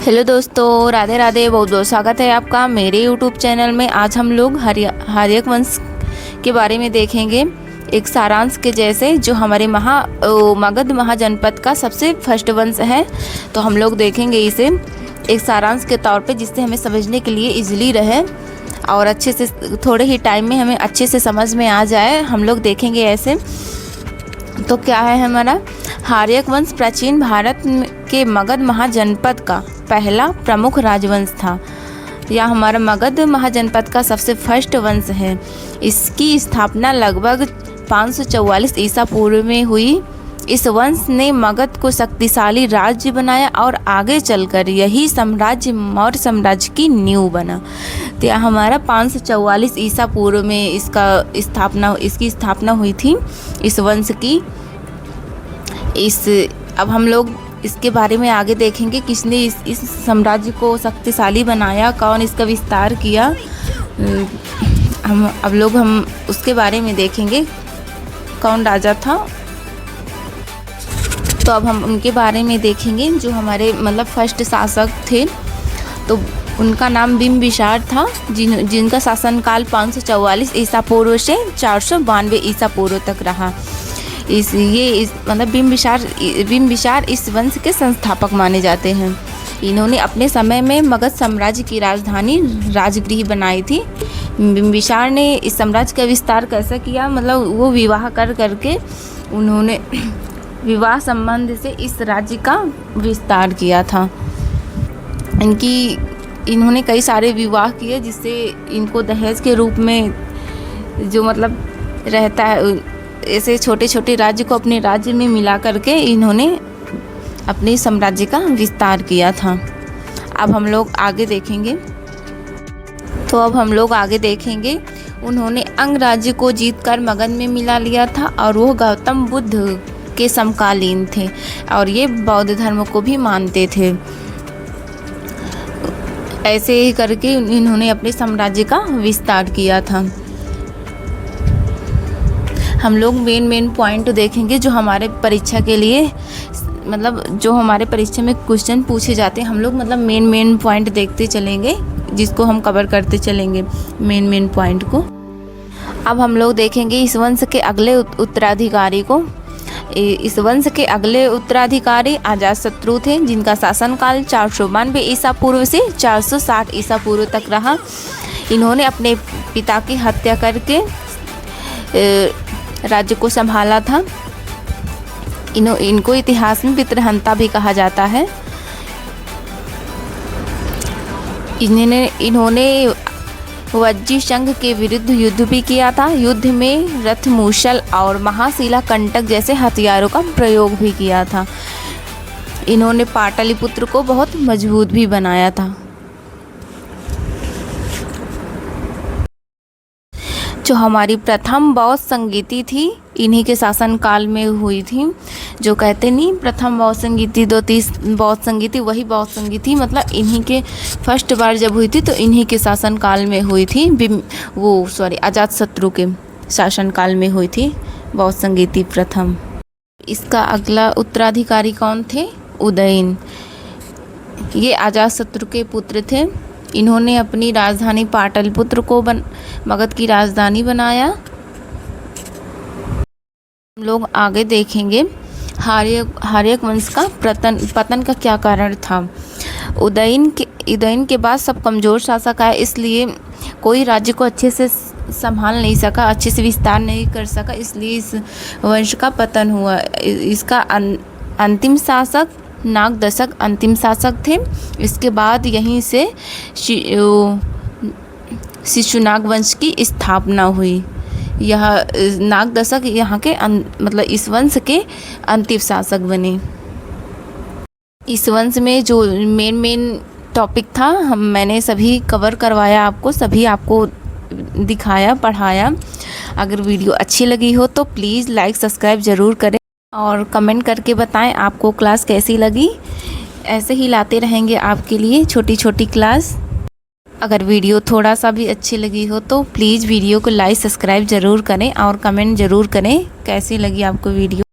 Hello दोस्तों, राधे राधे। बहुत बहुत स्वागत है आपका मेरे यूट्यूब चैनल में। आज हम लोग हर्यक वंश के बारे में देखेंगे, एक सारांश के जैसे, जो हमारे मगध महाजनपद का सबसे फर्स्ट वंश है। तो हम लोग देखेंगे इसे एक सारांश के तौर पे, जिससे हमें समझने के लिए इजीली रहे और अच्छे से थोड़े ही टाइम में हमें अच्छे से समझ में आ जाए। हम लोग देखेंगे ऐसे। तो क्या है हमारा हर्यक वंश? प्राचीन भारत के मगध महाजनपद का पहला प्रमुख राजवंश था। यह हमारा मगध महाजनपद का सबसे फर्स्ट वंश है। इसकी स्थापना लगभग 544 ईसा पूर्व में हुई। इस वंश ने मगध को शक्तिशाली राज्य बनाया और आगे चलकर यही साम्राज्य मौर्य साम्राज्य की नींव बना। तो यह हमारा 544 ईसा पूर्व में इसकी स्थापना हुई थी, इस वंश की। अब हम लोग इसके बारे में आगे देखेंगे, किसने इस साम्राज्य को शक्तिशाली बनाया, कौन इसका विस्तार किया। हम उसके बारे में देखेंगे, कौन राजा था। तो अब हम उनके बारे में देखेंगे, जो हमारे फर्स्ट शासक थे। तो उनका नाम बिंबिसार था, जिनका शासनकाल 544 ईसा पूर्व से 492 ईसा पूर्व तक रहा। बिंबिसार इस वंश के संस्थापक माने जाते हैं। इन्होंने अपने समय में मगध साम्राज्य की राजधानी राजगृह बनाई थी। बिंबिसार ने इस साम्राज्य का विस्तार कैसे किया? वो विवाह करके उन्होंने विवाह संबंध से इस राज्य का विस्तार किया था। इन्होंने कई सारे विवाह किए, जिससे इनको दहेज के रूप में जो रहता है, ऐसे छोटे छोटे राज्य को अपने राज्य में मिला करके इन्होंने अपने साम्राज्य का विस्तार किया था। अब हम लोग आगे देखेंगे। उन्होंने अंग राज्य को जीतकर मगध में मिला लिया था, और वो गौतम बुद्ध के समकालीन थे, और ये बौद्ध धर्म को भी मानते थे। ऐसे ही करके इन्होंने अपने साम्राज्य का विस्तार किया था। हम लोग मेन पॉइंट देखेंगे, जो हमारे परीक्षा के लिए जो हमारे परीक्षा में क्वेश्चन पूछे जाते हैं। हम लोग मेन पॉइंट देखते चलेंगे, जिसको हम कवर करते चलेंगे मेन पॉइंट को। अब हम लोग देखेंगे इस वंश के अगले उत्तराधिकारी को। इस वंश के अगले उत्तराधिकारी अजातशत्रु थे, जिनका शासनकाल 492 ईसा पूर्व से 460 ईसा पूर्व तक रहा। इन्होंने अपने पिता की हत्या करके राज्य को संभाला था। इनको इतिहास में पितृहंता भी कहा जाता है। इन्होंने वज्जी संघ के विरुद्ध युद्ध भी किया था। युद्ध में रथ, मूसल और महाशिला कंटक जैसे हथियारों का प्रयोग भी किया था। इन्होंने पाटलिपुत्र को बहुत मजबूत भी बनाया था। जो हमारी प्रथम बौद्ध संगीति थी, इन्हीं के शासनकाल में हुई थी। जो कहते नहीं प्रथम बौद्ध संगीति, 2-3 बौद्ध संगीति, वही बौद्ध संगीति इन्हीं के फर्स्ट बार जब हुई थी, तो इन्हीं के शासनकाल में हुई थी। अजातशत्रु के शासनकाल में हुई थी बौद्ध संगीति प्रथम। इसका अगला उत्तराधिकारी कौन थे? उदयन। ये अजातशत्रु के पुत्र थे। इन्होंने अपनी राजधानी पाटलिपुत्र को मगध की राजधानी बनाया। हम लोग आगे देखेंगे हर्यक वंश का पतन का क्या कारण था। उदयन के बाद सब कमज़ोर शासक आए, इसलिए कोई राज्य को अच्छे से संभाल नहीं सका, अच्छे से विस्तार नहीं कर सका, इसलिए इस वंश का पतन हुआ। इसका अंतिम शासक नागदशक अंतिम शासक थे। इसके बाद यहीं से शिशुनाग वंश की स्थापना हुई। यह नागदशक यहाँ के इस वंश के अंतिम शासक बने। इस वंश में जो मेन टॉपिक था, मैंने सभी कवर करवाया आपको, सभी आपको दिखाया, पढ़ाया। अगर वीडियो अच्छी लगी हो तो प्लीज़ लाइक सब्सक्राइब ज़रूर करें और कमेंट करके बताएं आपको क्लास कैसी लगी। ऐसे ही लाते रहेंगे आपके लिए छोटी छोटी क्लास। अगर वीडियो थोड़ा सा भी अच्छी लगी हो तो प्लीज़ वीडियो को लाइक सब्सक्राइब ज़रूर करें और कमेंट ज़रूर करें कैसी लगी आपको वीडियो।